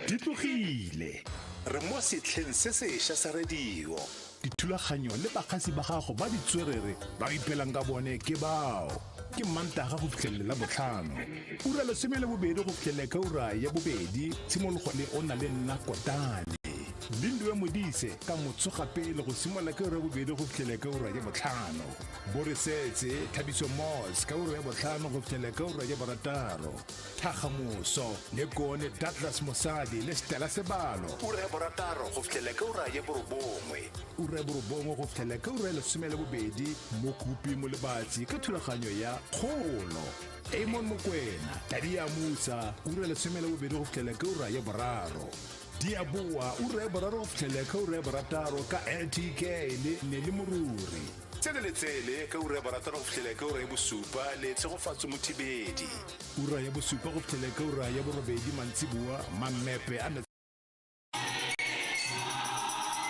di tlogile re mo setlheng se sešwa sa radio. dithulaganyo le bakgasi ba gago ba ditswerere ba ipelang ka bone ke bao ke Mantaga go fitlhelela Botlhano ura lesome le bobedi go fitlhelela ka ura ya bobedi tshimologo le o na le nna Kotane Lindiwe Modise ka motsogapele go simola ka ura ya bobedi go fitlhelela ka ura ya botlhano Boresetse Thabiso Moss ka ura ya botlhano go fitlhelela ka ura ya borataro Thagamoso le Kone Douglas Mosadi le Stella Sebalo Ura ya borataro go fitlhelela ka ura ya borobongwe. ura ya borobongwe go fitlhelela ka ura ya lesome le bobedi mo Kupi mo Lebatsi ka thulaganyo ya Kgolo Amon Mokwena Tadia Musa ura ya lesome le bobedi go fitlhelela ka ura ya boraro Diaboa ura ya boraro go fitlhelela ka ura ya borataro ka LTK le Neli Moruri Tsele le tsele ka ura ya borataro go fitlhelela ka ura ya bosupa le Tshegofatso Mothibedi. ura ya bosupa go fitlhelela ka ura ya borobedi mantsiboa Mamepe a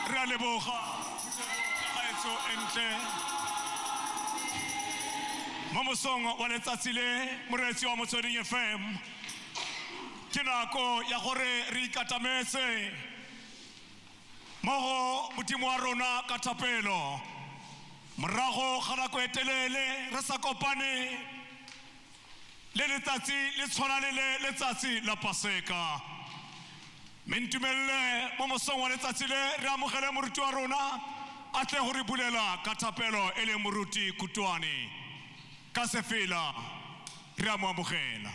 Re a leboga gaetso entle mo mosong wa letsatsi le moreetsi wa Motsweding FM ke nako ya gore re ikatametse mo go modimo wa rona ka thapelo morago ga nako e telele re sa kopane le letsatsi le tshwana le letsatsi la Paseka. Mentumelle mo mosong wa letsatsi le re amogele moruti wa rona a tle go re bulela ka thapelo e le moruti Kutwane ka sefela re a mo amogela.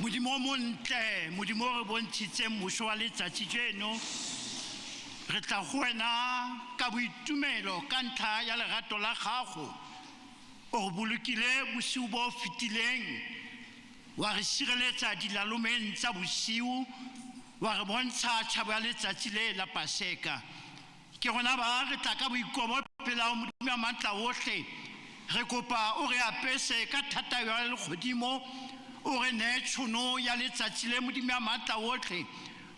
Modimo montle, modimo re bontshitse mmuso wa letsatsi jeno re tla go wena ka boitumelo ka ntlha ya lerato la gago o re bolokile bosiu bo fitileng wa re sireletsa dilalomeng tsa bosiu wa re bontsha tšhabo ya letsatsi le la Paseka ke gona ba re tla ka boikobo pela modimo ya maatla otlhe re kopa o re apese ka thata ya legodimo o re ne tšhono ya letsatsi le modimo ya maatla otlhe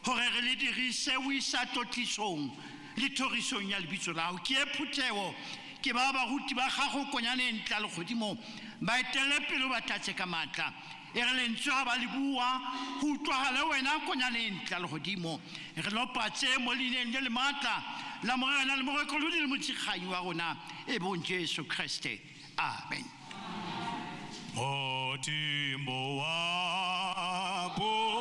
gore re le dirise o isa totlisong le thorisong ya lebitso la gago ke e phuthego ke ba baruti ba gago konyane ntla legodimo ba etelele pele ba tlatse ka maatla e re lentswe ga ba le bua go utlwagale wena konyane ntla legodimo re lopatse mo leineng le le maatla la morena le morekolodi le motshikganyi wa rona e bong Jesu Kriste amen. Modimo wa bo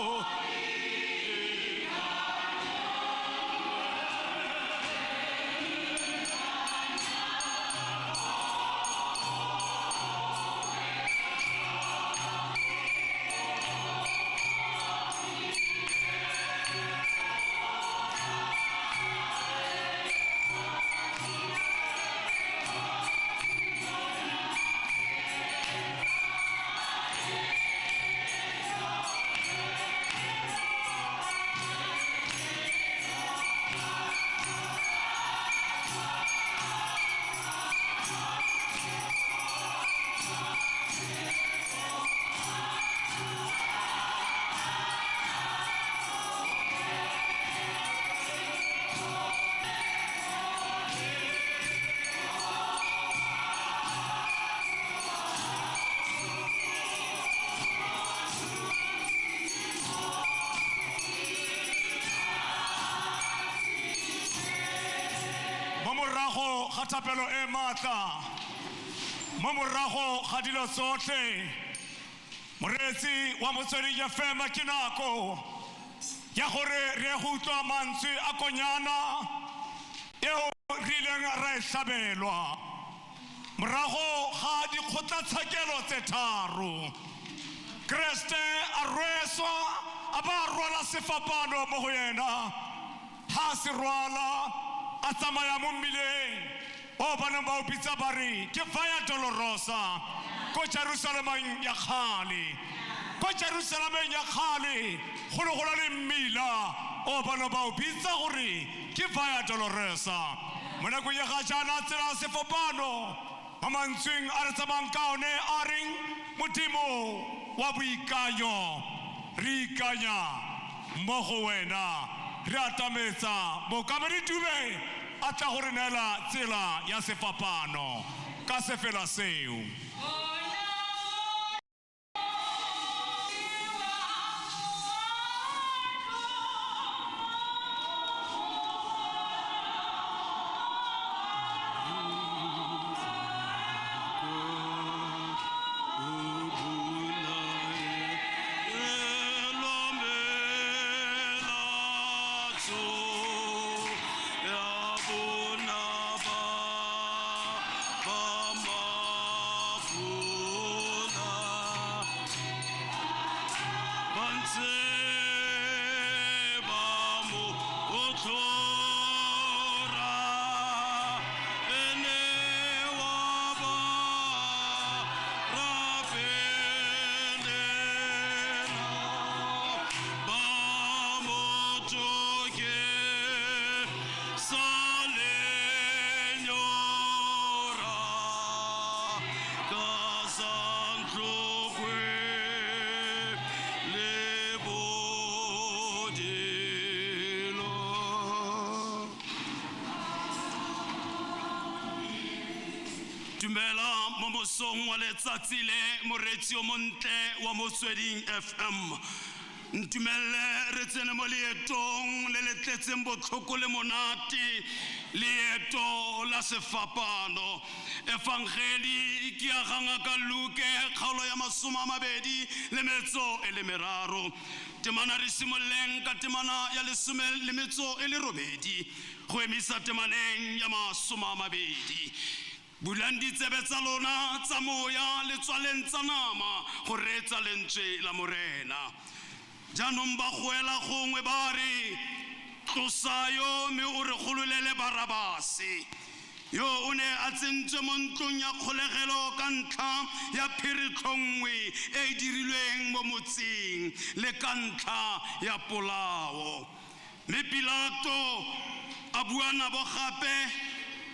ga thapelo e maatla mo morago ga dilo tsotlhe moreetsi wa Motsweding FM ke nako ya gore re go utlwa mantswe a konyana eo re ileng ra e hlabelwa morago ga dikgotlatshekelo tse tharo Kriste a rweswa a ba rwala sefapano mo go yena ha se rwala a tsamaya mo mmileng o baneng ba o bitsa ba re ke Via Dolorosa ko Jerusalemeng ya kgale ko Jerusalemeng ya kgale go le gola le mmila o bana ba o bitsa gore ke Via Dolorosa mo nakong ya ga jaana tsela sefopano a mantsweng a re tsamayang ka one a reng modimo wa boikanyo re ikanya mo go wena re atametsa mokamedi Dube a tla go re neela tsela ya sefapano ka sefela seo. Dumela mo mosong wa letsatsi le moretsi o montle wa Motsweding FM. Ntumelle re tsene mo leetong le le tletseng botlhoko le monate, leeto la sefapano. Evangeli ke ya ga Ngaka Luke kgaolo ya 23. Temana re simoleng ka temana ya 18 go emisa temaneng ya 20. Bulandi tsebe tsa lona tsa moya le tswaleng tsa nama go reetsa lentswe la morena. Jaanong ba goela gongwe ba re tlosa yo mme o re gololele Barabase yo o ne a tsentswe mo ntlong ya kgolegelo ka ntlha ya phiritlhongwe e dirilweng mo motseng le ka ntlha ya polao. Mme Pilato a bua nabo gape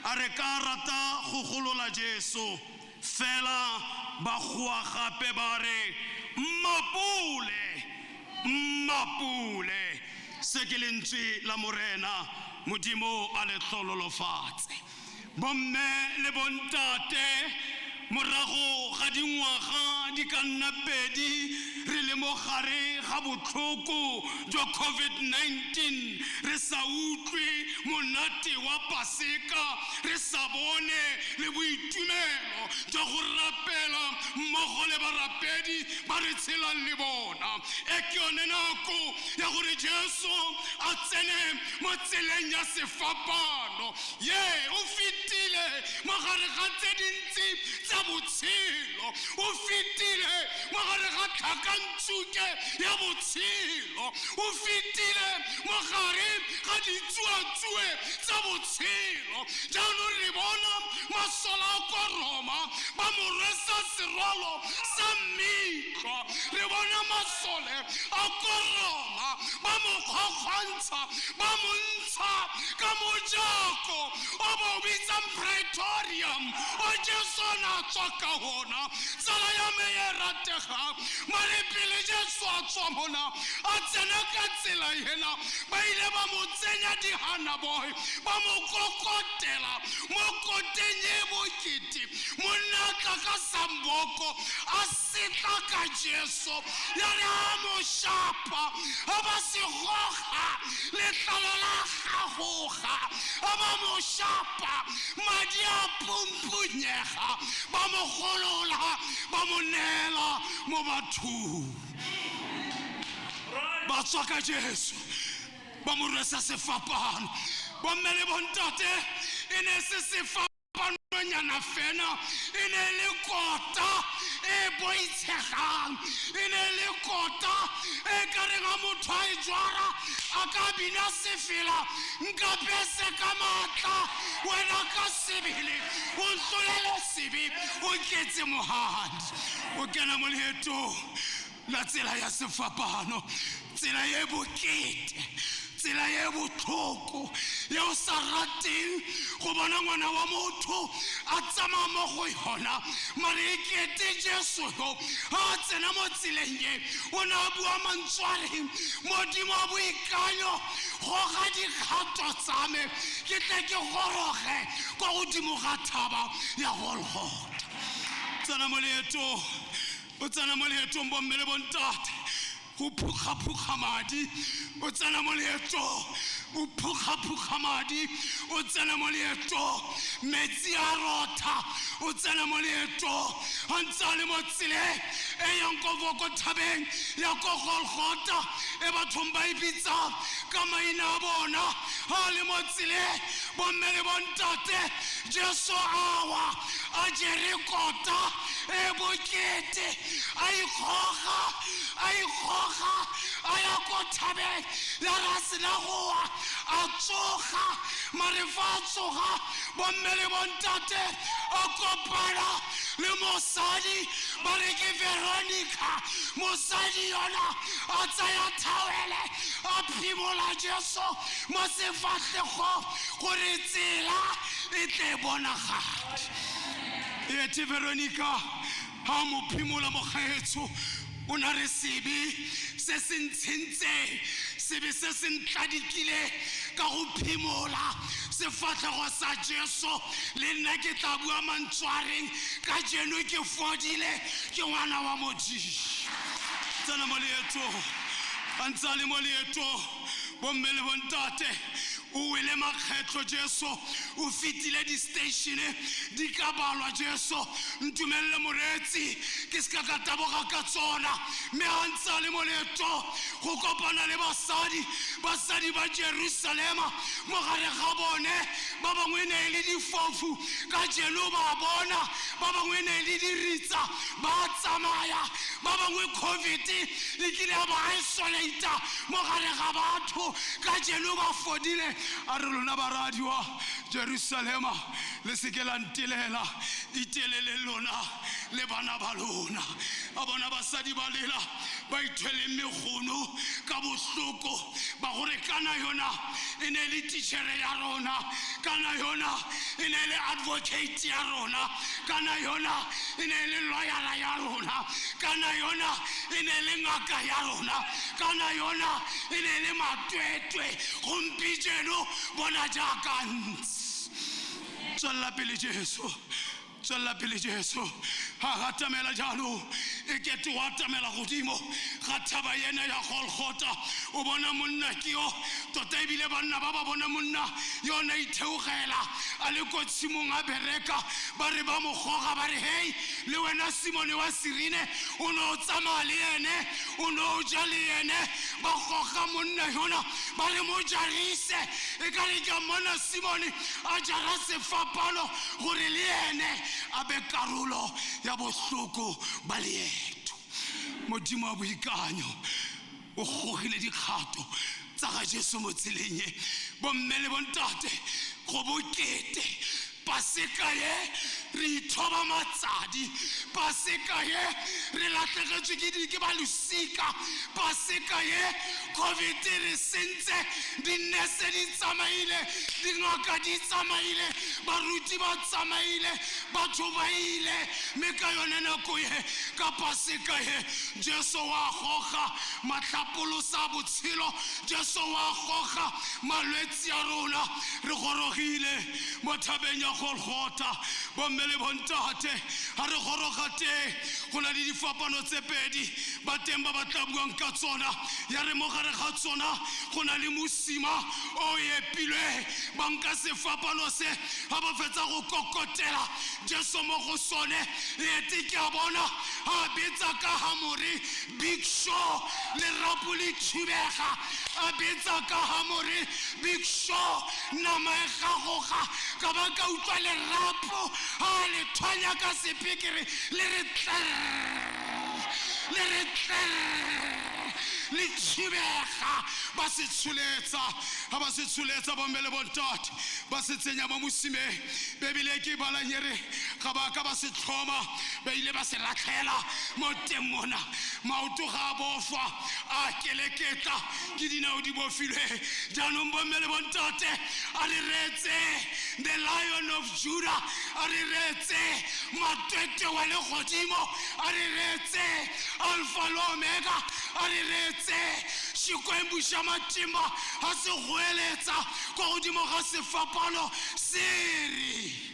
a re ka rata go golola Jesu, fela ba goa gape ba re mmapule se ke lentswe la morena modimo a le tlololofatse. Bomme le bontate morago ga dingwaga di ka nna 2 re le mo gare ga botlhoko jwa COVID-19 re sa utlwe monate wa Paseka, re sa bone le boitumelo jwa go rapela mmogo le barapedi ba re tshelang le bona. E ke yone nako ya gore Jesu a tsene mo tseleng ya sefapano. O fetile mo gare ga tse dintsi tsa botshelo, o fetile mo gare ga tlhakantsuke ya botshelo, o fetile mo gare ga ditsuatsue tsa botshelo. Jaanong re bona masole a kwa Roma ba mo rwesa serwalo sa mmitlo, re bona masole a kwa Roma ba mo kgokgontsha ba mo ntsha ka mojako o ba o bitsang Praetorium o Jesu na tswa ka ona. Tsala ya me e ratega mare pele Jesu a tswa mona a tsena ka tsela ena ba ile ba mo tsenya dihanaboy ba mo kokotela mo koteng e bokete monna tla ka samboko a setla ka Jesu ya re a mo shapa a ba se goga letlalo la gagoga a ba mo shapa madi a pumpunyega ba mo golola ba mo neela mo bathong ba tswa ka Jesu ba mo rwesa sefapano. Bomme le bontate e ne se sefapanonyana fela e ne le kota e boitshegang e ne le kota e ka reng a motho a e jwara a ka bina sefela nka bese ka matla wena ka sebele o ntlolele sebe o ketse mohadi o kena mo leetong la tsela ya sefapano tsela ye bokete tsela ye botlhoko ya o sa rateng go bona ngwana wa motho a tsamaya mo go yona mare e kete Jesu yo a tsena mo tseleng ye o ne a bua mantswareng modimo wa boikanyo goga dikgato tsa me ke tle ke goroge kwa godimo ga thaba ya Golgotha tsena mo leetong o tsena mo leetong bomme le bontate go phukga madi o tsena mo leetong o phukga madi o tsena mo leetong metsi a rotha o tsena mo leetong a ntse a le mo tseleng e yang ko Vokothabeng ya ko Golgotha e bathong ba ipitsang ka maina a bona a le mo tseleng bomme le bontate Jesu awa a jere kota e bokete a ikgoga a ya ko thabeng ya rasena goa a tsoga marefa a tsoga bomme le bontate a kopana le mosadi ba re ke Veronica mosadi yona a tsaya thawele a phimola Jesu mo sefatlhego gore tsela e tle bonagala ete Veronica ha mo phimola mogaetso o na re sebe se se ntshentse sebe se se ntladikile ka go phimola sefatlhego sa Jesu le nna ke tla bua mantswareng ka jeno ke fodile ke ngwana wa Modimo tsena mo leetong a ntse a le mo leetong bomme le bontate o wele makgetlo Jesu o fitile di station di ka balwa Jesu ntumelle moretsi ke ska ka taboga ka tsona me a ntse a le mo leetong go kopana le basadi ba Jerusalema mo gare ga bone ba bangwe ne le difofu ka jeno ba bona ba bangwe ne le diritsa ba tsamaya ba bangwe COVID e kile ba isolate mo gare ga batho ka jeno ba fodile a re lona ba radio Jerusalema le seke la ntelela itelele lona le bana ba lona a bona basadi ba lela ba ithwele megono ka bohloko ba gore kana yona e ne le teachere ya rona kana yona e ne le advocate ya rona kana yona e ne le lawyer ya rona kana yona e ne le ngaka ya rona kana yona e ne le matwetwe gompijeno bona jaaka ntse tswela pele Jesu ha gatamela jalo e kete wa tamela godimo ga thaba yena ya Golgotha o bona monna ke yo tota ebile banna ba bona monna yona itheogela a le ko tshimong a bereka ba re ba mo goga ba re hey le wena Simone wa Sirine o no tsamaya le ene o no ja le ene ba goga monna yona ba re mo jarise e ka re ka mona Simone a jara sefapano gore le ene a be karolo ya bohloko ba leeto modimo wa boikanyo o gogile dikgato tsa ga Jesu mo tseleng e bomme le bontate go bokete paseka ye re ithoba matsadi paseka ye re latlhegetswe ke balosika paseka ye COVID re sentse dinese di tsamaile dingaka di tsamaile baruti ba tsamaile batho ba ile me ka yone nako ye ka paseka ye Jesu wa goga matlhapolosa botshelo Jesu wa goga malwetse ya rona re gorogile mo thabeng ya Golgotha bomme le bontate ha re goroga teng go na le difapano tse pedi ba teng ba tla buang ka tsona ya re mo gare ga tsona go na le mosima o epilwe banka sefapano se ha ba fetsa go kokotela Jesu mo go sone e te ke a bona ha betsa ka hamore Big Show le rapuli tshubega a betsa ka hamore Big Show nama e gagoga ka ba ka utlwa le rapo ha ba le thwanya ka sepikere le re le tshubega ba se tsholetsa ga ba se tsholetsa bomme le bontate ba se tsenya mo mosimeng bebile ke balanyere ga ba ka ba se tlhoma ba ile ba se latlhela mo teng mona maoto ga a bofa a keleketla ke dinao di bofilwe jaanong bomme le bontate a re retse the Lion of Judah a re retse matwete wa legodimo a re retse Alpha le Omega a re retse Xikwembu xa matimba a se goeletsa ko godimo ga sefapano seri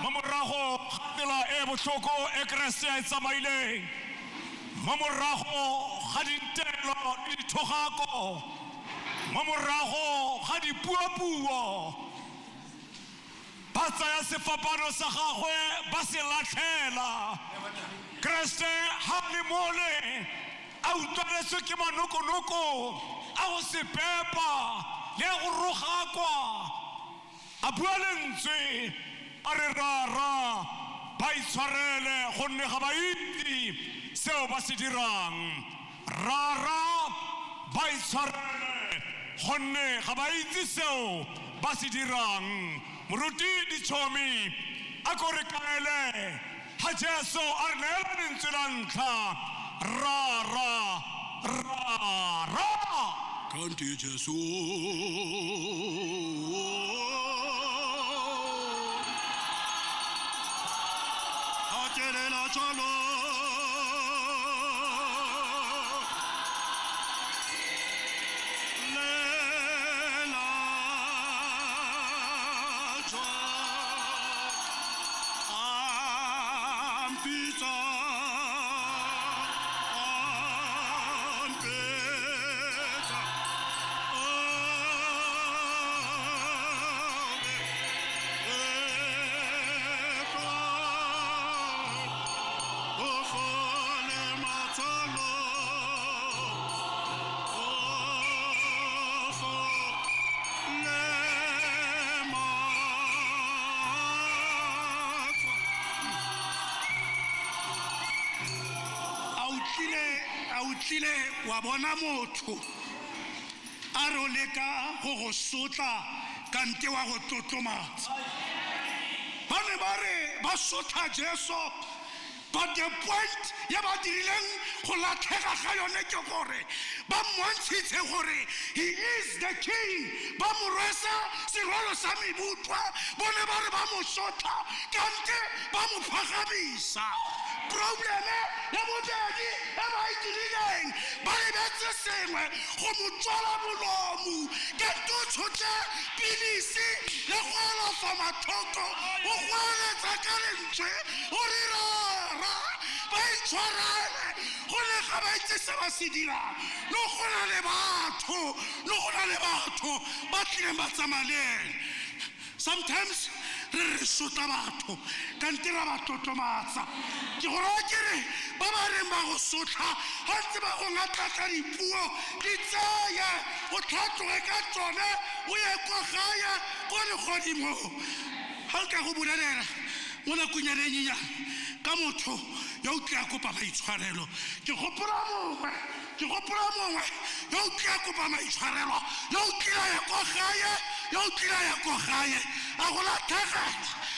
Mamorago tsela e botlhoko e Kriste a e tsamaileng mamorago ga dintelo le dithogako mamorago ga dipuapuo ba tsaya sefapano sa gagwe ba se latlhela Kriste ha le mole a utlwaletswe ke manokonoko a go se pepa le go rogakwa a bua lentswe a re rara ba itshwarele gonne ga ba itse seo ba se dirang rara ba itshwarele gonne ga ba itse seo ba se dirang moruti ditshomi a ko re kaele ha Jesu a re neela lentswe la ntlha rara kanti Jesu la chalo le la chwa ampita ampeta wa bona motho a re o leka go go sotla kante wa go tlotlomatsa ba ne ba re ba sotla Jesu but the point ya ba dirileng go latlhega ga yone ke gore ba mmontshitse gore he is the king ba mo rwesa serwalo sa mebutwa bone ba re ba mo sotla kante ba mo phagamisa probleme ya bobedi e ba e dirileng ba lebetse sengwe go mo tswala bolomo ke tutshotse pilisi le go alofa mathoko o goeletsa ka lentswe o re rara ba itshwarele go le ga ba itse se ba se dirang le go na le batho ba tlileng ba tsamaleng sometimes re sotla batho kante ra ba totomatsa ke go raya ke re ba ba reng ba go sotla ga ntse ba go ngatlatsa dipuo di tseye o tlhatloge ka tsone o ye kwa gae ko legodimong ga nka go bolelela mo nakong ya lenyenyane ka motho yo o tla kopa maitshwarelo ke gopola mongwe yo o tla kopa maitshwarelo yo o tla ya kwa gae a go latlhegela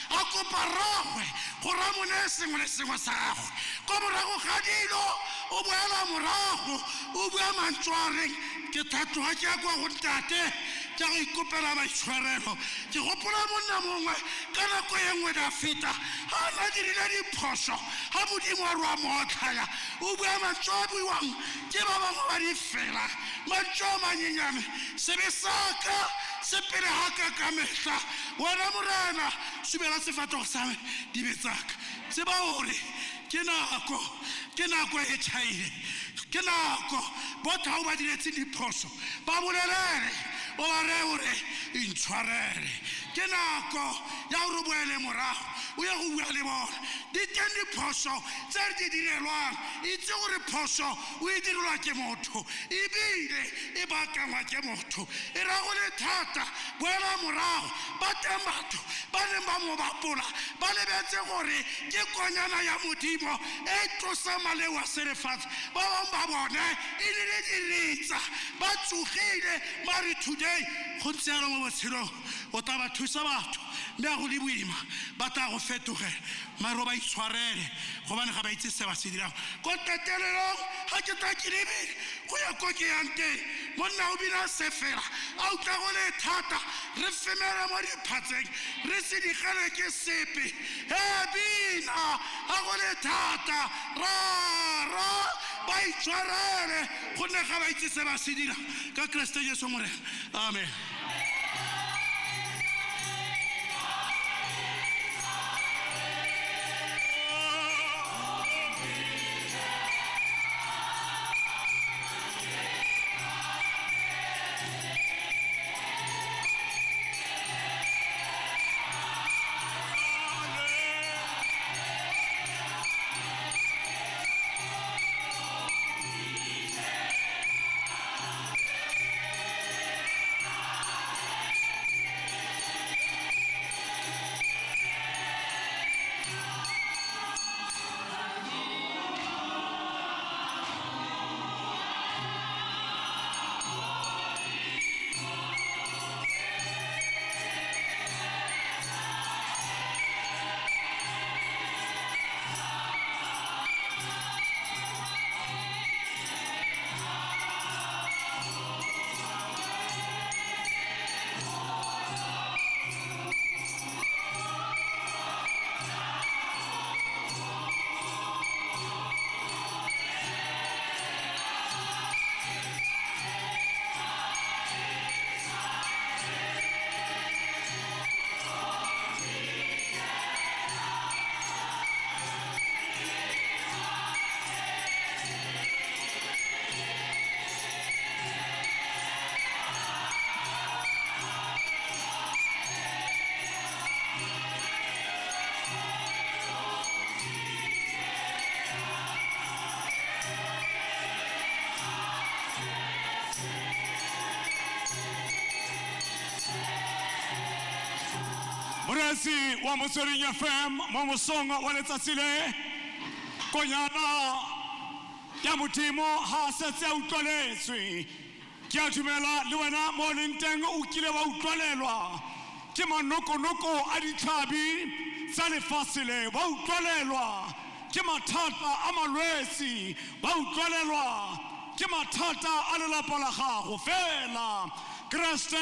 a kopa rragwe go ramone sengwe le sengwe sa gagwe ko morago ga dilo o boela morago o bua mantswareng ke thatloga ke ya kwa go ntate ke go ikopela maitshwarelo ke gopola monna mongwe ka nako ye nngwe Dafita ga a na dirile diphoso ga modimo a roa mootlhaya o bua mantso a buiwang ke ba bangwe ba di fela mantso a manyenyane sebe saka se pele ga ka ka mehla wena morena subela sefatlhogo sa me dibe tsaka tseba gore ke nako e tšhaile ke nako botho ga o ba diretse diphoso ba bolelele o ba reye gore intshwarele ke nako ya gore o boele morago o ye go bua le bona di teng diphoso tse re di direlwang itse gore phoso o e direlwa ke motho ebile e baakangwa ke motho e ra go le thata boela morago ba teng batho ba neng ba mo bapola ba lebetse gore ke konyana ya modimo e tlosa maleo a selefatshe ba bangwe ba bone e le le diritsa ba tsogile mare today go ntse yalo mo botshelong o tla ba thusa batho mme a go le boima ba tla go fetogela mare o ba itshwarele gobane ga ba itse se ba se dirago ko tetelelong ga ke tla ke lebile go ya ko ke yang teng monna o bina se fela a utlwa go le thata re femele mo diphatseng re se digele ke sepe e bina ga go le thata ra ba itshwarele gonne ga ba itse se ba se dira ka Kriste Jesu morena amen Moresi wa Motsweding FM mo mosong wa letsatsi le konyana ya modimo ha setse a utlwaletswe ke a dumela le wena mo leng teng o kile wa utlwalelwa ke manokonoko a ditlhabi tsa lefatshe le wa utlwalelwa ke mathata a malwetse wa utlwalelwa ke mathata a lelapa la gago fela Kriste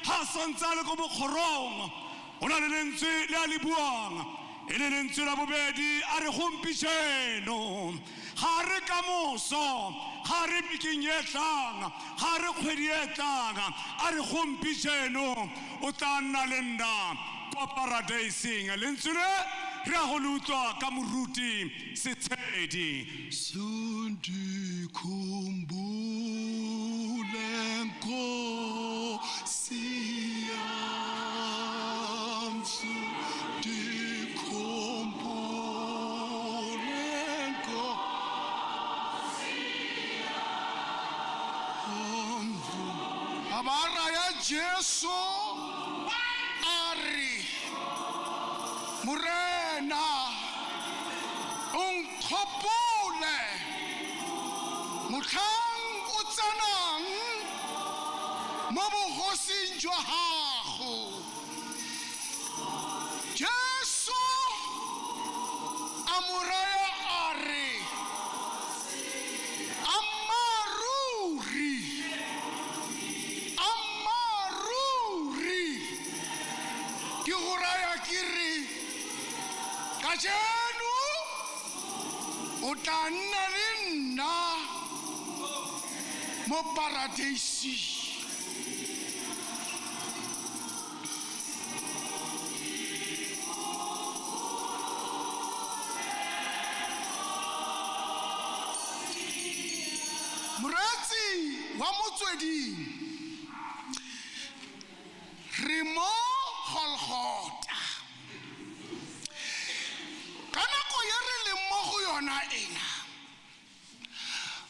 ha santse a le ko bokgorong o na le lentswe le a le buang e le lentswe la bobedi a re gompišeno ga re kamoso ga re piking e tlang ga re kgwedi e tlang a re gompišeno o tla nna le nna kwa paradaiseng lentswe le re a go le utlwa ka moruti Setshedi Sundikhumbule Nkosi yami Abara ya Jesu ari Morena unkgopole motlhang o tsenang mo bogosing jwa gago. Jesu a mo raya a re ammaruri ke go raya ke re kajeno o tla nna le nna mo paradiesing. Moretsi wa Motsweding re mo Golgotha ka nako ye re leng mo go yona ena,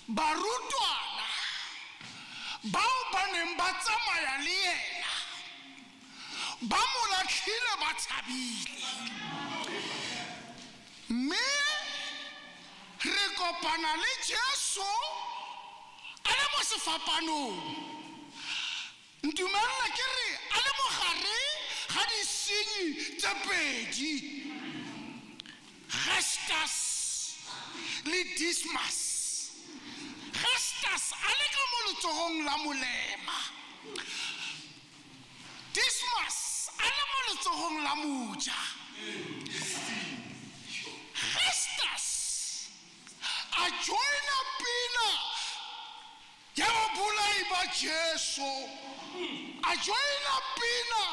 barutwana bao ba neng ba tsamaya le yena ba mo latlhile ba tshabile, mme re kopana le Jesu a le mo sefapanong. Ntumella ke re a le mogare ga disenyi tse pedi, Gestas le Dismas. Gestas a le ka mo letsogong la molema, Dismas a le mo letsogong la moja. Gestas a joina pina ya babolai ba Jesu, a joina pina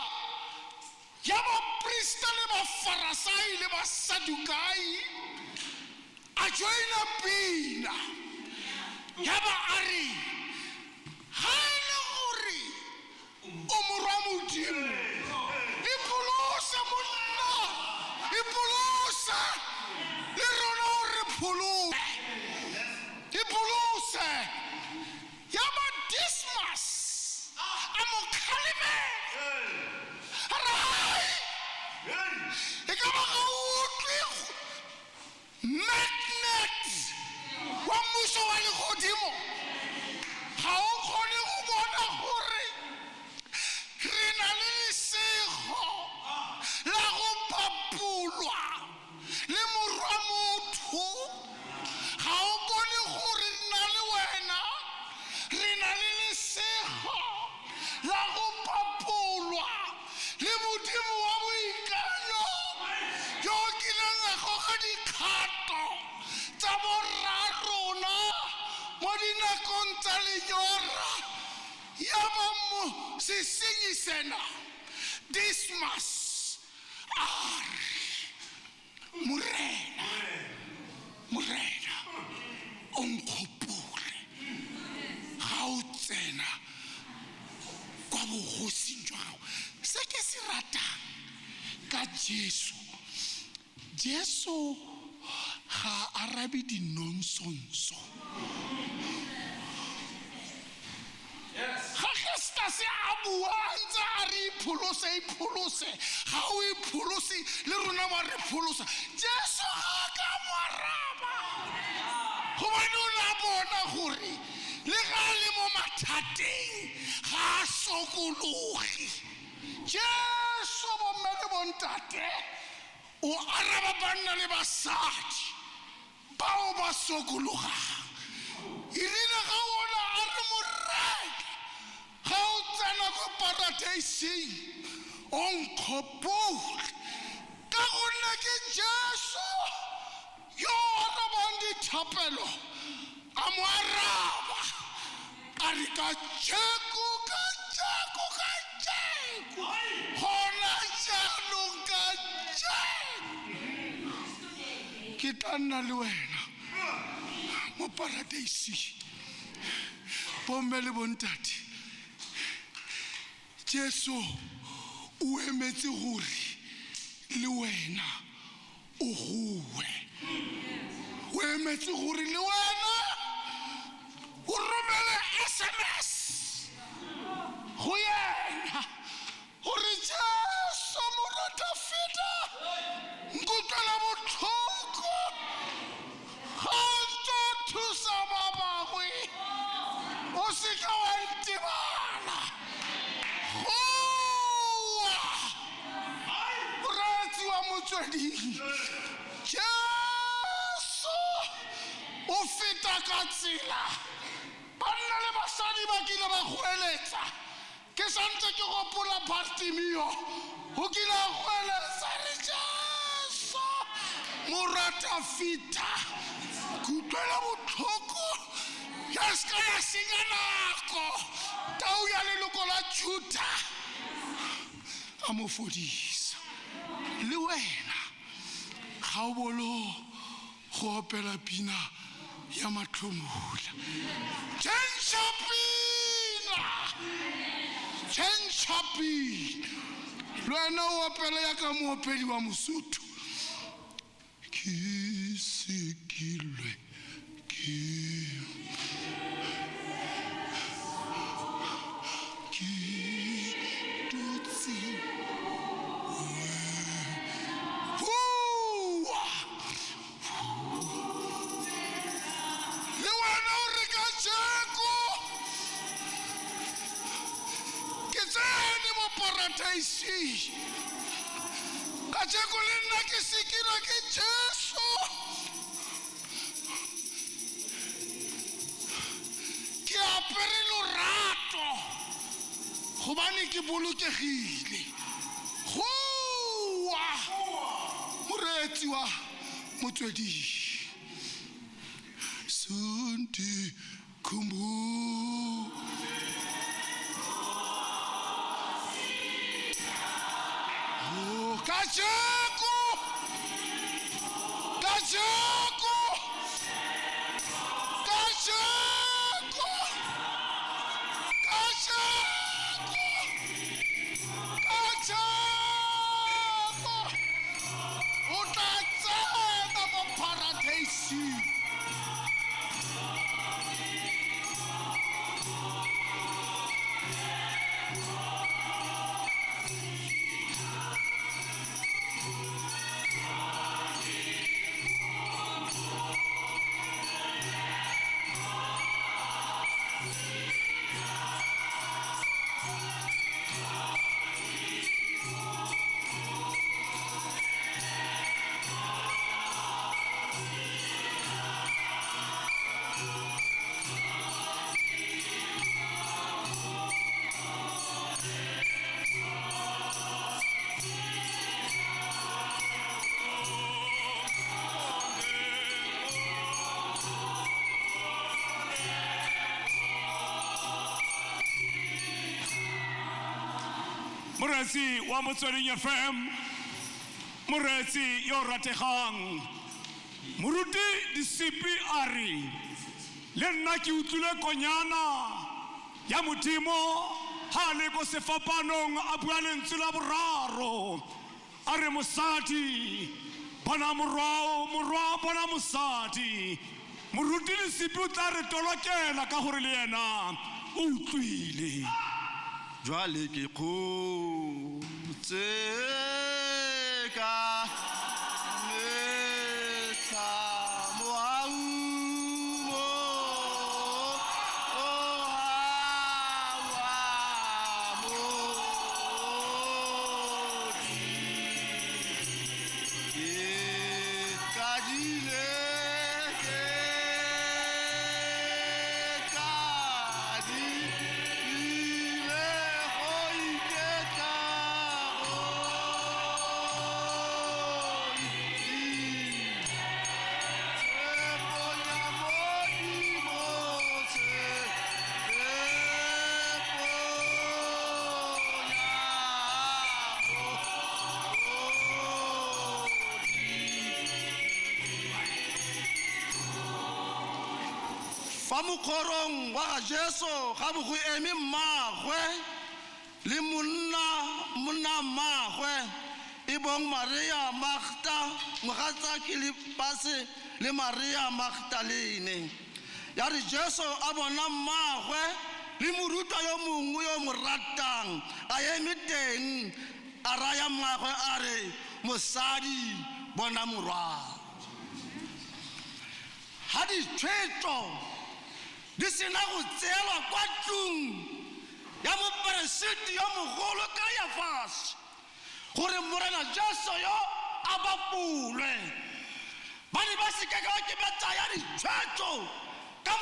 ya baprista le bafarasai le basadukai, a joina pina ya ba ari ga e le gore o morwa Modimo, ipolose monna, ipolose le rona o re pholose, ipolose ya ba Dismas a mo kgaleme e ka ba ga utlwe magnet wa mmuso wa legodimo, ga o kgone go bona gore re na le lesego la go phapulwa le morwa motho. Ga o bone gore nna le wena re na le lesego la go phapulwa le Modimo wa boikanyo yo o kileng a goga dikgato tsa borra rona mo dinakong tsa lenyora. Ya ba mo sesenyi sena Dismas a re morena o nkgopole ga o tsena kwa bogosing jwa gago. Se ke se ratang ka Jesu ga a arabe dinonsonso. Ga Gestas a bua ntse a re ipholose, ga o ipholose le rona ba re pholosa. Jesu ga ka mo araba gobane o ne a bona gore le ga a le mo mathateng ga a sokologe. Jesu bomme le bontate o araba banna le basadi bao ba sokologang. Erile ga ona a re morena ga o tsena ko paradiesing o nkgopole, ka gonne ke Jesu yo a arabang dithapelo. A mo araba a re kajeko gona jaanong kajeko ke tla nna le wena mo paradiesing. Bomme le bontate, Jesu o emetse gore le wena o gowe, o emetse gore le wena o romele SMS ka tsela banna le basadi ba kile ba goeletsa ke santse ke gopola Bartimeo ho kile a goeletsa re Jesu morata fita kutlwela botlhoko ya ska ya senya nako tau ya leloko la Juda a mo fodisa le wena ga o bolo go opela pina ya matlhomola change pina le wena o opela ya ka moopedi wa Mosotho ke sekilwe paradise ka tsheko le nna ke sekilwe ke Jesu ke apere lorato gobane ke bolokegile goa moretsi wa motswedi Sunday kumbu Kachako o tla tsena mo paradise Moretsi wa Motsweding FM, moretsi yo rategang, moruti disipi ari, le nna ke utlwile konyana ya Modimo ha le go sefapanong a bua lentswe la boraro a re mosadi bona morwa bona mosadi moruti disipi o tla re tolokela ka gore le yena o utlwile. Jwale ke khotse ka metsa moau mo o hawa mo ke kadile fa mokhorong wa ga Jesu ga bo go eme mmagwe le monna mmagwe e bong Maria Magda mogatsa Kilipase le Maria Magdalene ya re Jesu a bona mmagwe le moruta yo mongwe yo mo ratang a eme teng a raya mmagwe a re mosadi bona morwa ha di tshwetso di sena go tseelwa kwa tlung ya moporesiti yo mogolo Kayafase gore morena Jesu yo a bapolwe ba di ba se ka ke ba tsaya ditshwetso ka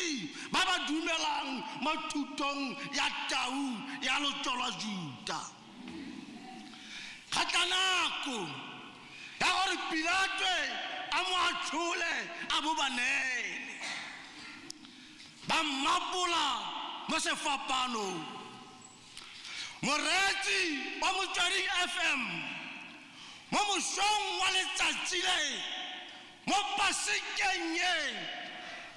bantsi ba ba dumelang mo thutong ya tau ya lotso la Juda. Ga nako ya gore Pilato a mo atlhole a bo banele ba mmapola mo sefapano. Moreetsi wa Motsweding FM mo mosong wa letsatsi le mo pasekeng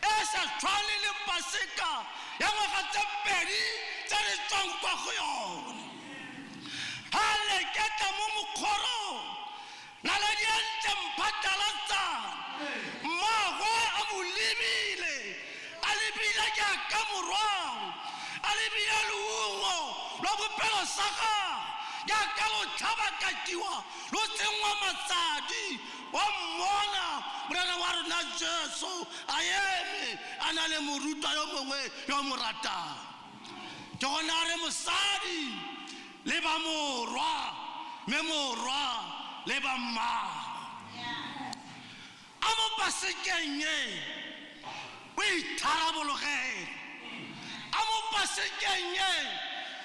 e sa tshwane le paseka ya ngwaga tse pedi tse re tswang kwa go yone. Ha leketa mo mokgorong naledi a ntse mphatlalatsa mmagwe a mo lebile a lebile jaaka morwao a lebile leungo lwa bophelo sa gagwe jaaka go tlhabakatiwa lo tsenngwa matsadi wa mmona morena wa rona Jesu a eme a na le moruta yo mongwe yo mo ratang. Ke gona re mosadi le ba morwa me morwa le ba mmago a mo pasekeng e o itharabologele a mo pasekeng e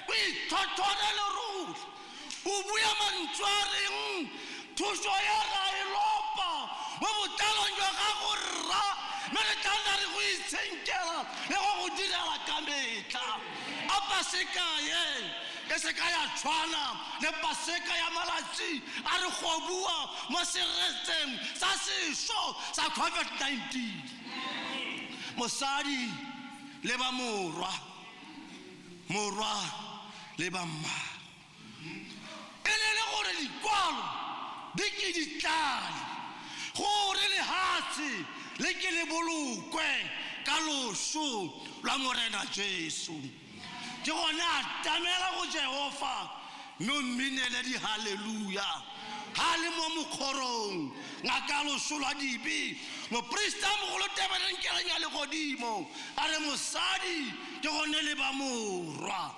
o ithothole leruri o bua mantswe a reng thuso ya ra e lopa mo botalong jwa gago rra mme re tla re go itshenkela le go direla ka metla. A paseka e se ka ya tshwana le paseka ya malatsi a re go bua mo seretseng sa sešo sa COVID-19. Mosadi le ba morwa le ba mma e le gore dikwalo di ke ditlale gore lehatshe le ke le bolokwe ka loso la morena Jesu. Ke gone a tamela go Jehova mme o mminele di haleluya ha le mo mokgorong ngaka loso la dibi moprista mogolo tebelenkeleng ya legodimo a re mosadi ke gone le ba morwa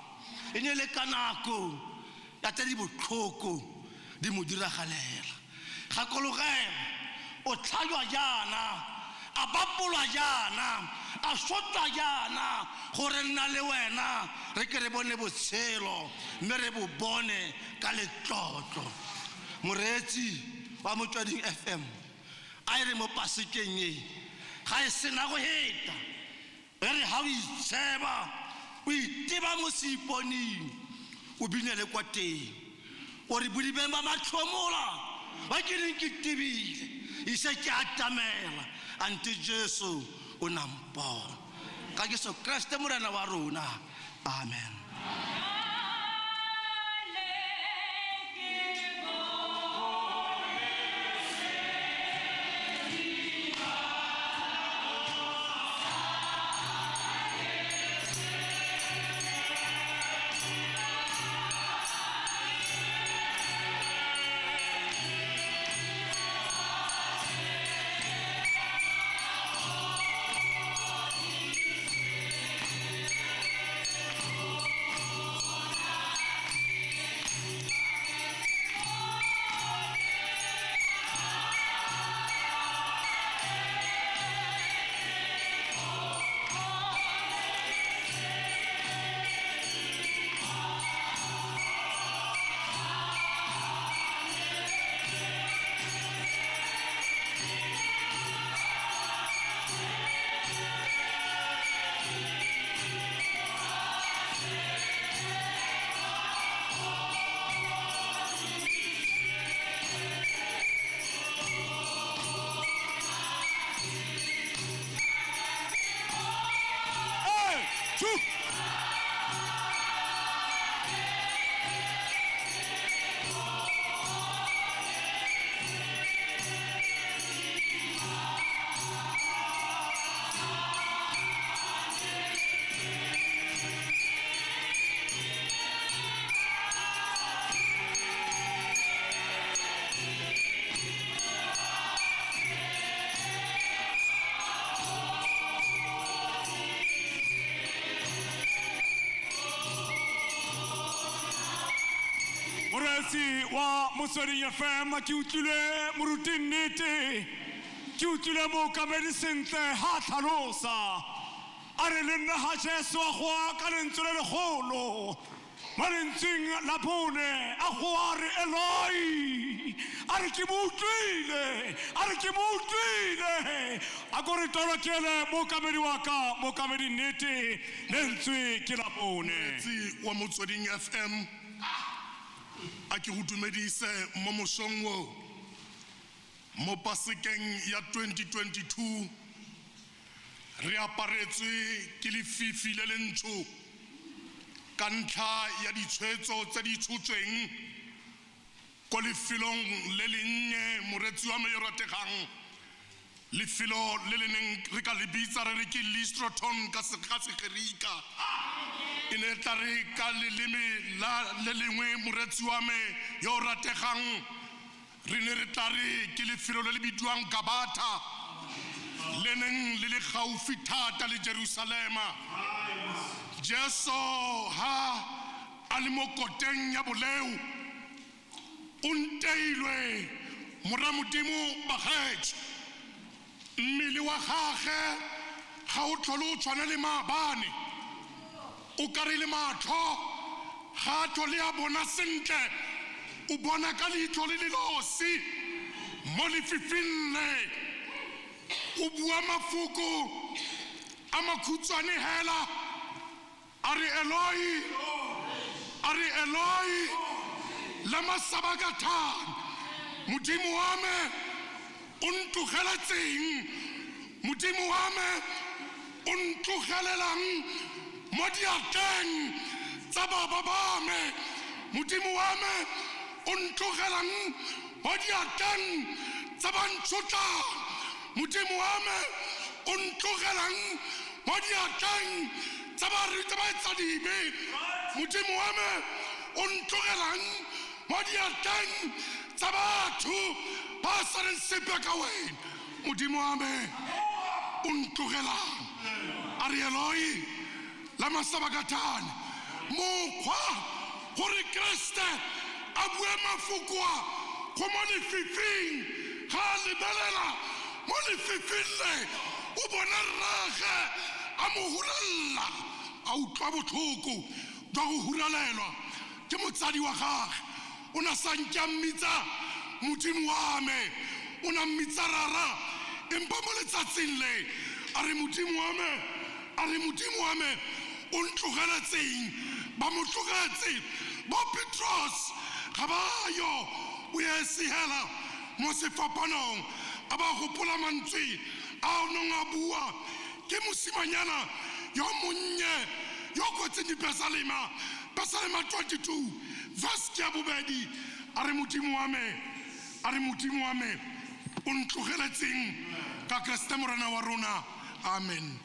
e ne le ka nako ya tse di botlhoko di mo diragalela. Gakologelwa o tlhajwa jaana a bapolwa jaana a sotwa jaana gore nna le wena re ke re bone botshelo mme re bo bone ka letlotlo. Moreetsi wa Motsweding FM a e re mo pasekeng e ga e sena go heta e re ha o itsheba o iteba mo seiponing o binele kwa teng o re bodibeng ba matlhomola ba ke reng ke tebile e se ke atamela ante Jesu o nampona ka Jesu Kriste morena wa rona. Amen. Moreetsi wa Motsweding FM ke utlwile moruti nnete ke utlwile mookamedi sentle ha tlhalosa a re le nna ga jesu a goa ka lentswe le legolo mo lentsweng la bone a goa a re eloi a re ke mo utlwile a re ke mo utlwile a ko re tolokele mookamedi wa ka mookamedi nnete lentswe ke la bone Moretsi wa Motsweding FM a ke go dumedise mo mosong o mo pasekeng ya 2022 re aparetswe ke lefifi le lentsho ka ntlha ya ditshwetso tse di tshotsweng ko lefelong le lennye moretsi wa me yo rategang lefelo le le neng re ka le bitsa re re ke Listroton ka segerika e ne tla re ka leleme la le lengwe moretsi wa me yo rategang re ne re tla re ke lefelo le le bidiwang Gabata le neng le le gaufi thata le Jerusalema Jesu ha a le mo koteng ya boleu o nteilwe mora modimo bagaetsho mmele wa gage ga o tlhole o tshwana le maabane o kare le matlho ga a tlhole a bona sentle o bona ka leitlho le lelosi mo lefifing le o bua mafoko a makhutshwane hela a re Eloi lama sabakthani modimo wa me o ntlogeletseng modimo wa me o ntlogelelang mo diateng tsa baba ba me modimo wa me o ntlogelang mo diateng tsa bantshotlang modimo wa me o ntlogelang mo diateng tsa baetsadibe modimo wa me o ntlogelang mo diateng tsa batho ba sa reng sepe ka wena modimo wa me o ntlogelang a re Eloi lama sabakthani mokgwa gore Kriste a bue mafoko a go mo lefifing ga a lebelela mo lefifing le o bona rrage a mo huralela a utlwa botlhoko jwa go huralelwa ke motsadi wa gage o na sa nke a mmitsa modimo wa me o na mmitsa rara empa mo letsatsing le a re modimo wa me o ntlogeletseng ba mo tlogetse bo Petros ga bayo o esihela mo sefapanong a ba gopola mantswe a nong a bua ke mosimanyana yo monnye yo kwetseng dipesalema 22 verse ya bobedi a re modimo wa me o ntlogeletseng ka Kriste morena wa rona amen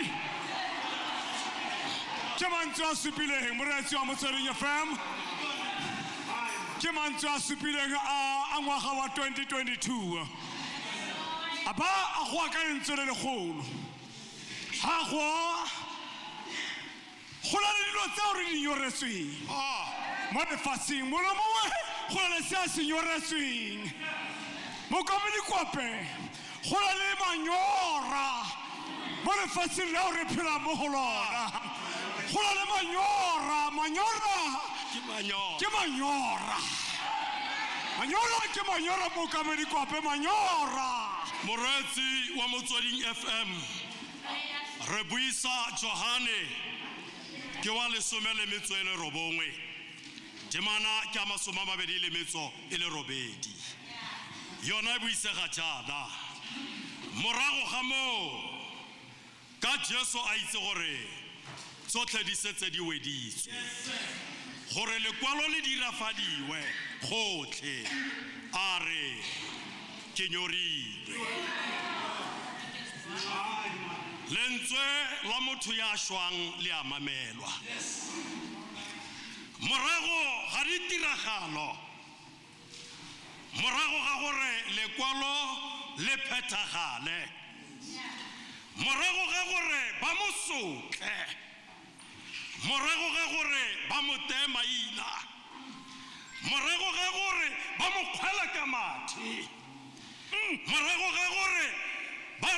Hey! Ke mantswe a supileng moreetsi wa Motsweding FM. Ke mantswe a supileng a ngwaga wa 2022. Aba a go akantswe le legolo. Ha go na le dilo tseo re di nyoretsweng mo lefatsheng mono mongwe go na le se a se nyoretsweng mokomedi kope go na le manyora mo lefatsheng leo re phela mo go lona go na le manyora ke manyora mokomedi kope manyora. Moreetsi wa Motsweding FM re buisa Johane ke wa 19 temana ke a 28 yona e buisega jaana morago ga moo ka Jesu a itse gore tsotlhe di setse di weditswe gore lekwalo le dirafadiwe gotlhe a re ke nyorilwe lentswe la motho ya shwang le a mamelwa morago ga ditiragalo morago ga gore lekwalo le phethagale morago ga gore ba mo sotle morago ga gore ba mo tee maina morago ga gore ba mo kgwela ka mathe morago ga gore ba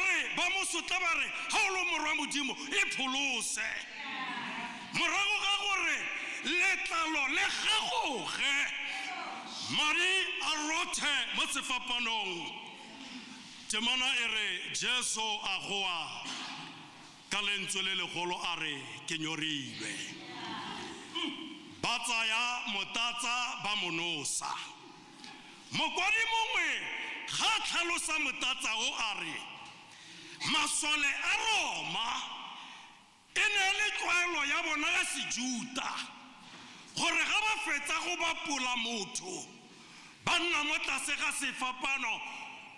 mo sotla ba re ga o lo morwa Modimo e pholose morago ga gore letlalo le gagoge madi a rothe mo sefapanong temana e re Jesu a goa ka lentswe le legolo a re ke nyorilwe ba tsaya motatsa ba monosa mokwadi mongwe ga tlhalosa motatsa o a re masole a Roma e ne le tlwaelo ya bona ya Sejuda gore ga ba fetsa go bapola motho ba nna mo tlase ga sefapano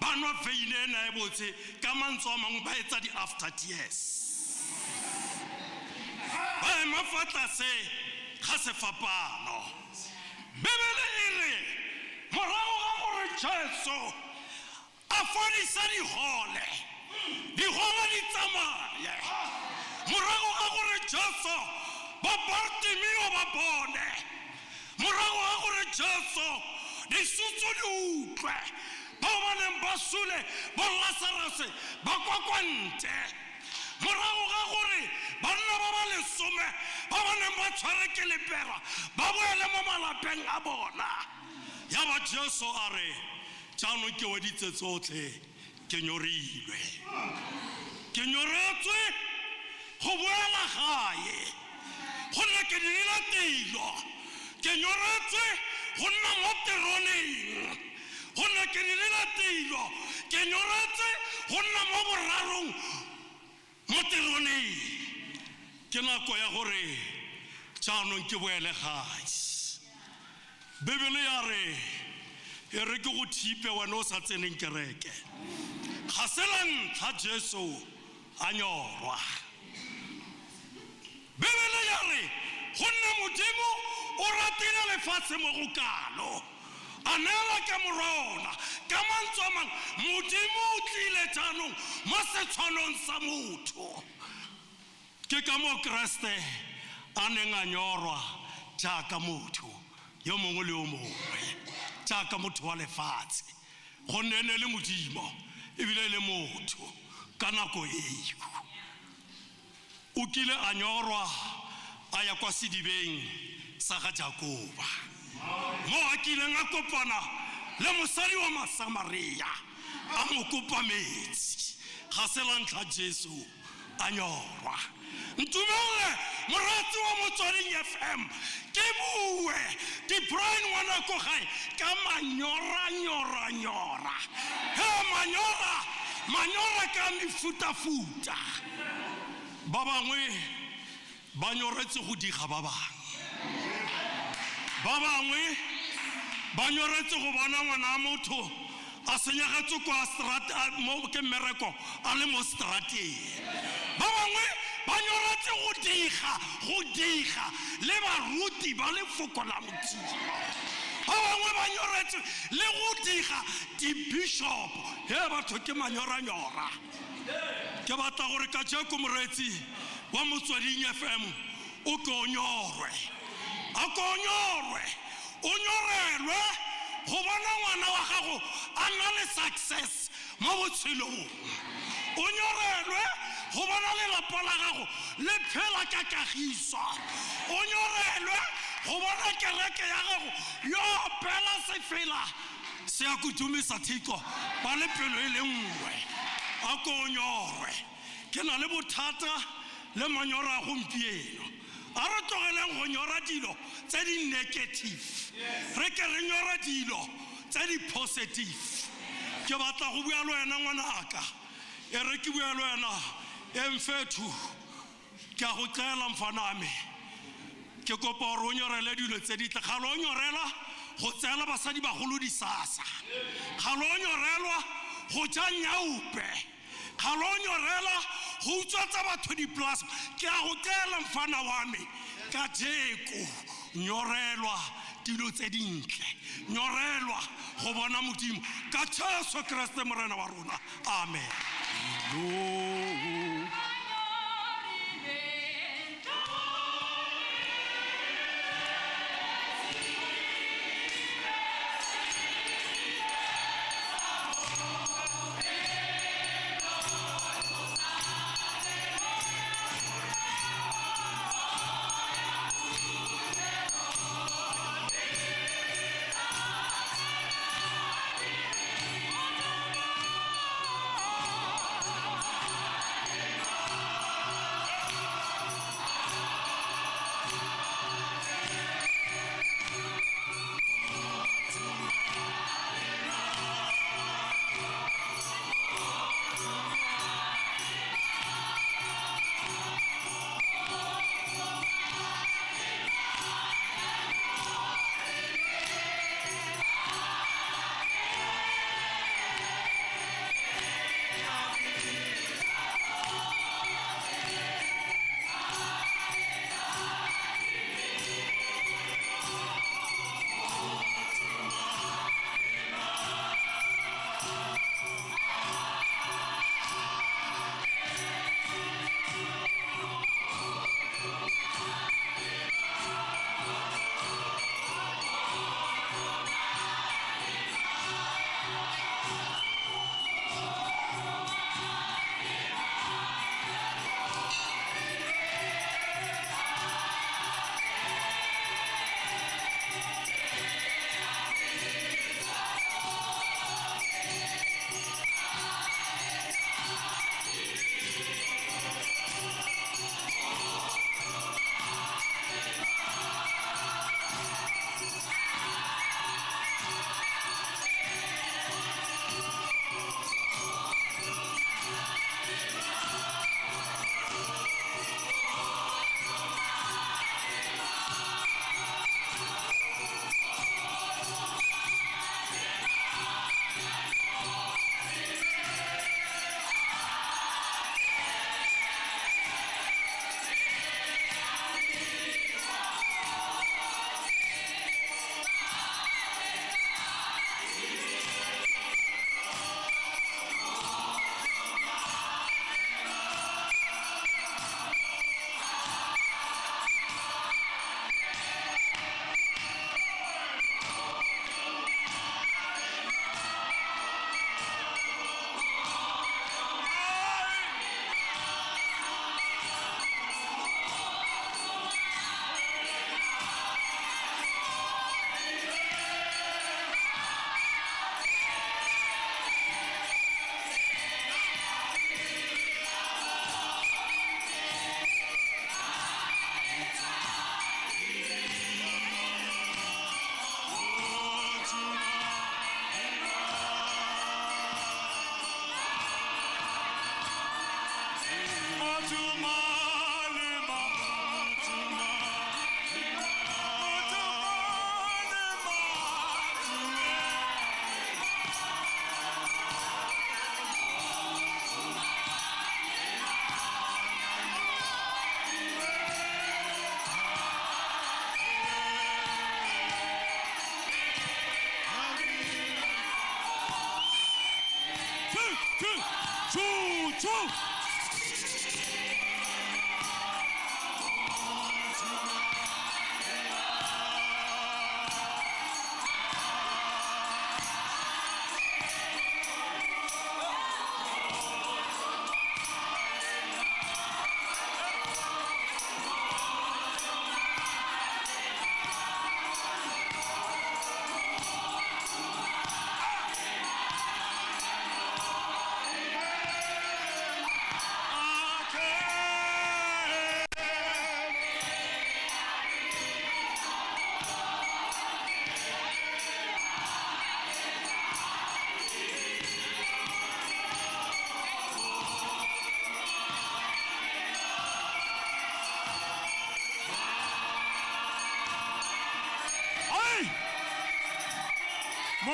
ba nwa veine e na e botse ka mantswe a mangwe ba etsa di-after tears ba ema fa tlase ga sefapano Bebele e re morago ga gore Jesu a fodisa digole di tsamaye morago ga gore Jesu ba Bartimeo ba bone morago ga gore Jesu di sutso di utlwe ba baneng ba sule ba Lazarus ba kwakwante morago ga gore banna ba ba 10 ba baneng ba tshware ke lepera ba boele mo malapeng a bona ya ba Jesu a re jaanong ke weditse tsotlhe ke nyorilwe ke nyoretswe go boela gae gonne ke dinela tilo ke nyoretswe go nna mo teroneng gonne ke dinela tilo ke nyoretswe go nna mo borarong mo teroneng ke nako ya gore jaanong ke boele gae Bebele ya re e re ke go thipe wena o sa tseneng kereke ga se la ntlha Jesu a nyorwa Bebele ya re gonne Modimo o ratile lefatshe mo go kalo a neela ke morona ka mantswe a mang Modimo o tlile jaanong mo setshwanong sa motho ke ka mo Kriste a neng a nyorwa jaaka motho yo mongwe le yo mongwe jaaka motho wa lefatshe gonne ene le Modimo ebile le motho ka nako eo o kile a nyorwa a ya kwa sedibeng sa ga Jakoba mo a kileng a kopana le mosadi wa Masamaria a mo kopa metsi ga se la ntlha Jesu a nyorwa ntumele moratsi wa Motsweding FM ke bue di Brian wana ko gae ka manyora he manyora ka mefutafuta ba bangwe ba nyoretse go diga ba bangwe ba nyoretse go bona ngwana motho a senyagetse kwa strata mo ke mmereko a le mo strateng ba bangwe go diga le baruti ba lefoko la Modimo ba bangwe ba nyoretse le go diga di-bishop he batho ke manyoranyora ke batla gore ka tšeko moretsi wa Motsweding FM o ke o nyorwe a ko nyorwe o nyorelwe go bona ngwana wa gago a nna le success mo botshelong o nyorelwe go bona lelapa la gago le phela ka kagiso o nyorelwe go bona kereke ya gago yo pela se fela se a kutumisa thiko ba le pelo e le nngwe a ko nyorwe ke na le bothata le manyoro a gompieno a re tlogeleng go nyora dilo tse di negative re ke re nyora dilo tse di positive ke batla go bua le wena ngwanaka e re ke bua le wena emfethu ke a go tlela mfaname ke kopa gore o nyorele dilo tse di tla ga lo nyorela go tsela basadi bagolo disasa ga lo nyorelwa go ja nyaupe ga lo nyorela go utswatsa batho diplasma ke a go tlela mfana wa me ka jeko nyorelwa dilo tse dintle nyorelwa go bona Modimo ka Jesu Kriste morena wa rona amen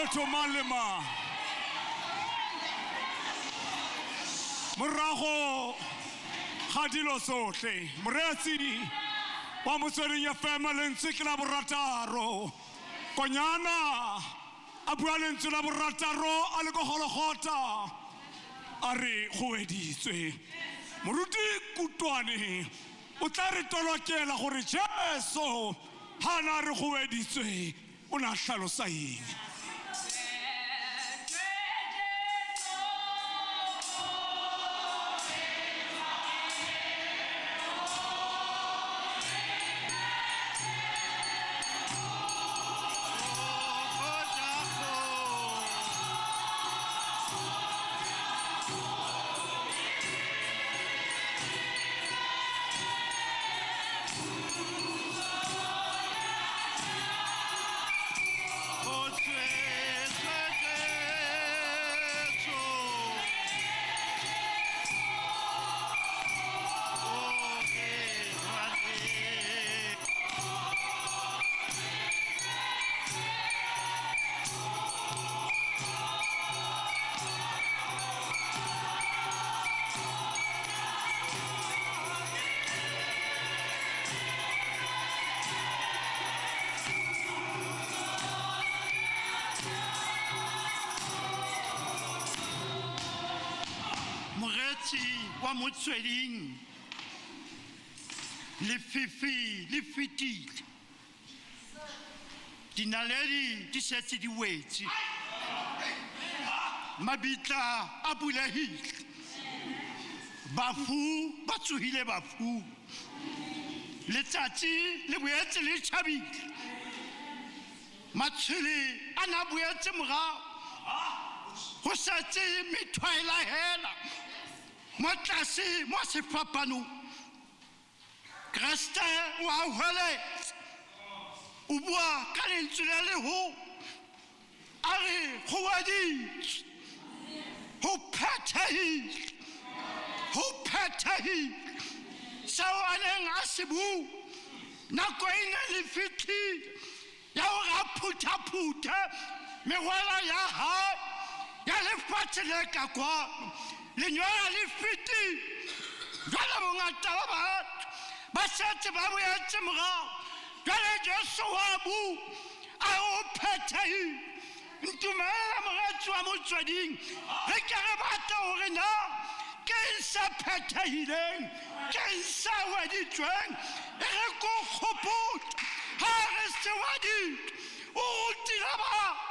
motho mang le mang. Morago ga dilo sotlhe moreetsi wa Motsweding FM lentswe ke la borataro konyana a bua lentswe la borataro a le ko gologota a re go editswe moruti Kutwane o tla re tolokela gore Jesu ha na re go editswe o na hlalosa eng. Wa Motsweding lefifi le fetile dinaledi di setse di wetse mabitla a bulehile bafu ba tsohile bafu letsatsi le boetse le tšhabile matshele a na boetse morao go setse methwaela hela mo tlase mo sefapanong Kriste wa hweletse o bua ka lentswe le leho a re go weditswe go phethahile seo a neng a se bua nako e ne le fetile ya gore a phuthaphuthe megwela ya hae ya lefatshe le ka kwano lenyora le fetile jwale bongata ba batho ba setse ba boetse morao jwale Jesu wa bua a o phethahile ntumela moretsi wa Motsweding re ke re bata gore na ke eng se phethahileng ke eng se weditsweng e re ko kgopotsa ha re se weditswe o rutile batho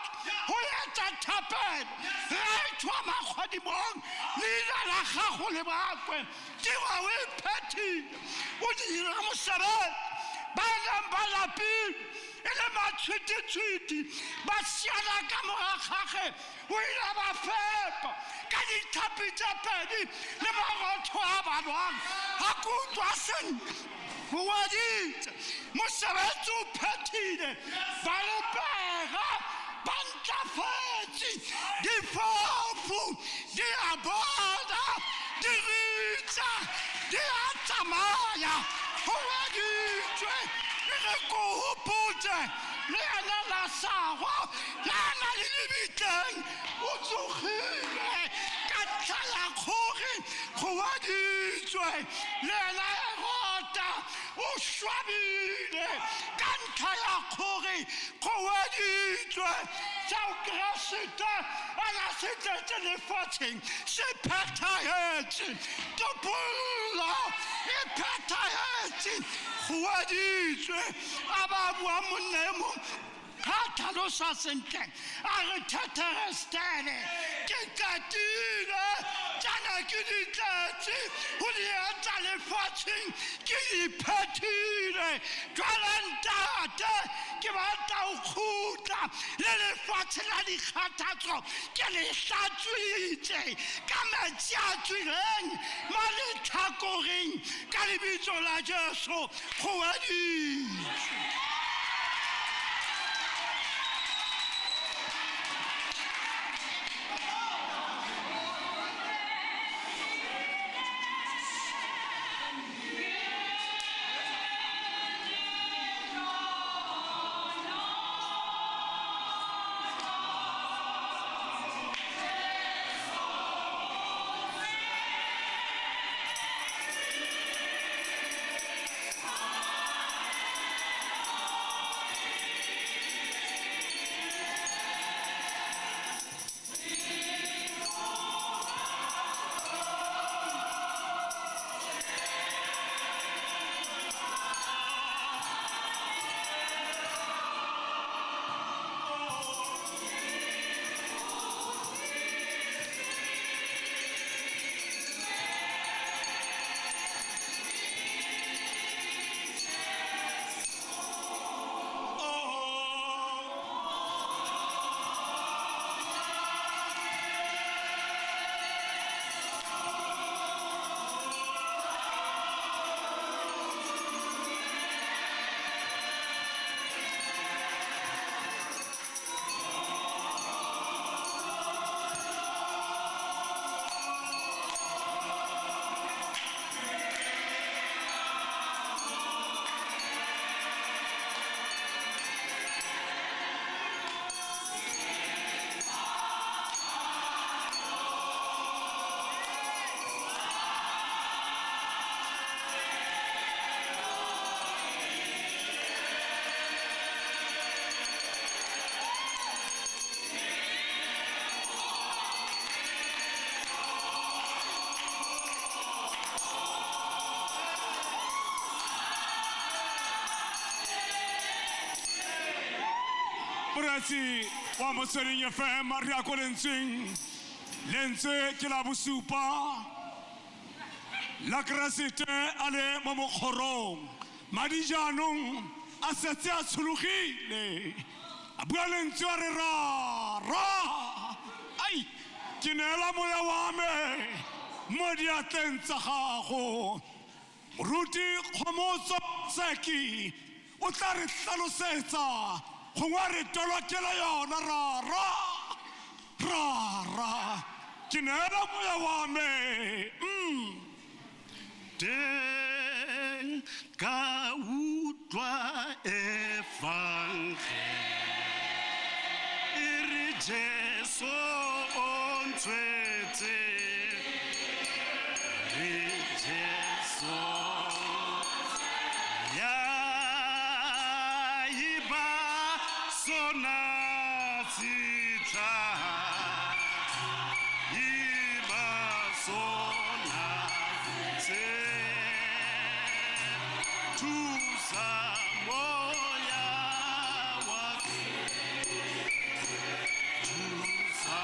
go etsa thapelo re tswa makgodimong leina la gago le bakwe tiro o e phethile o dira mosebetsi ba nang ba lapile e le matshwititshwiti ba siana ka mora gage o ile ba fepa ka dithapi tse pedi le marotho a balwang ga kutlwa sentle go weditse mosebetsi o phethile ba lepega ba ntlafetse difofu di a bona di ritsa di a tsamaya go weditswe e re ko hopotse le ena Lasaro ya na le lebitleng o tsogile ka ntlha ya gore go weditswe le ena Herota o swabile ka ntlha ya gore go weditswe sao Keresete a na se tletse lefatsheng se phethahetse topollo e phethahetse go weditswe a ba bua monna e mongwe ga tlhalosa sentle a re Tetelestai ke katile tsana ke di tletse go di etsa lefatsheng ke di phethile jwale ntate ke batla o kgutla le lefatshe la dikgathatso ke le hlatswitse ka metsi a tswileng mo letlhakoreng ka lebitso la Jesu go weditswe. Moresi wa Motsweding FM re a ko lentswe ke la bosupa la Keresete a le mo mokgorong madi jaanong a setse a tshologile a bua lentswe a re ra ai ke neela moya wa me mo diatleng tsa gago moruti Kgomotso Seki o tla re tlhalosetsa gongwe re tolokela yona ra ke neela moya wa me teng ka utlwa evangeli e re Jesu o ntshwetse re Jesu ya iba sona sitla iba sona tusa moya wa tusa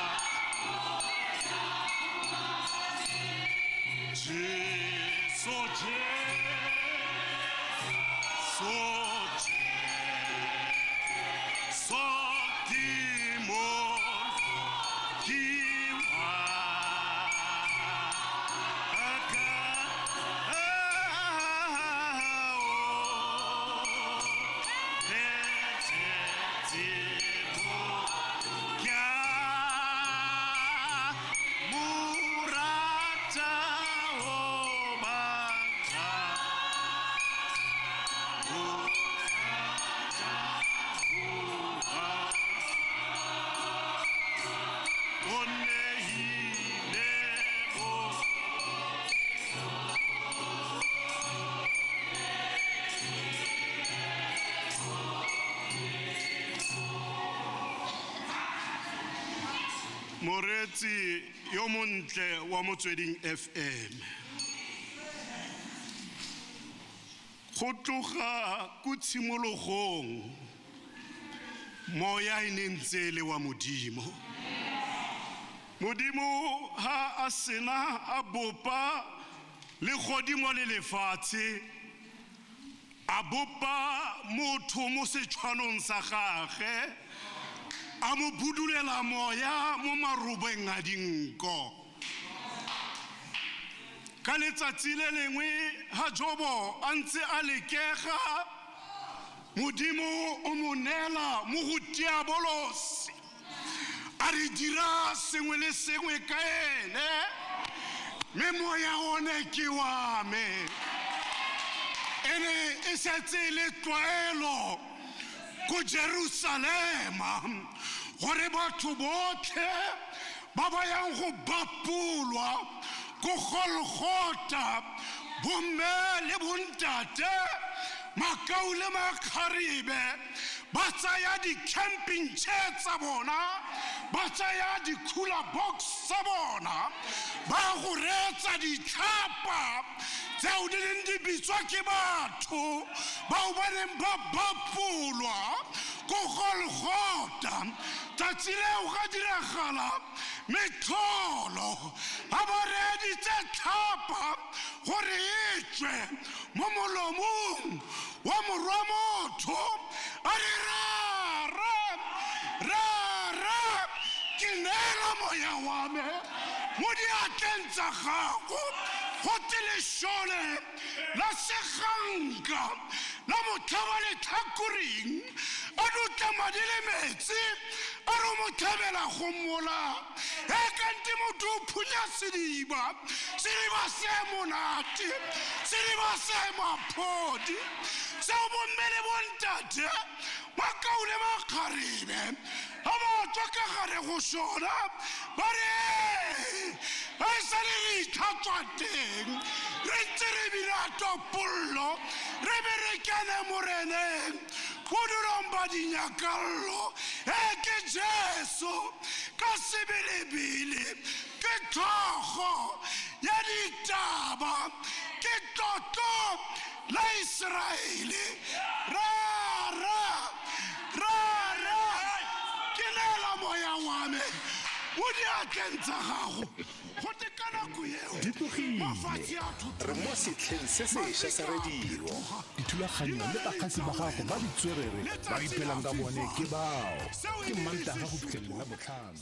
Moretsi yo montle wa Motsweding FM go tloga go tshimologong moya e nentse le wa Modimo ha a sena a bopa le godimo le lefatshe a bopa motho mo setshwanong sa gagwe a mo budulela moya mo marobeng a dinko ka letsatsi le lengwe ha Jobo a ntse a lekega Modimo o mo neela mo go tia bolosi a re dira sengwe le sengwe ka ene me moya one ke wa me ene e setse le tlwaelo ko Jerusalema gore batho botlhe ba ba yang go bapolwa ko Golgotha bomme le bontate makau le makgaribe ba tsaya di-camping chair tsa bona ba tsaya di-cooler box tsa bona ba go retsa ditlhapa tseo di leng di bitswa ke batho bao ba neng ba bapolwa ko Golgotha tsatsi leo ga diragala metlholo a ba reditse tlhapa gore e tswe mo molomong wa morwa motho a re ra ke neela moya wa me mo diatleng tsa gago go telešole la seganka la motlhaba letlhakoring a dutla madi le metsi a re mo tlhabela go mmola e kante motho o phunya sediba se monate sediba se maphodi seo bomme le bontate makau le makgaribe a batswa ka gare go sona ba re a e sa le re itlhatswa teng re ntse re bina topollo re berekane moreneng bodulong ba dinyakallo ke Jesu ka sebelebele ke tlhogo ya ditaba ke tlotlo la Israele ra dipolekeng tsa gago go te ka nako eo Di tlogile. mafatshe a re mo setlheng se sešwa sa radio dithulaganyo le bakgasi ba gago ba ditswerere ba ipelang ka bone ke bao ke mantaga go fitlhelela botlhano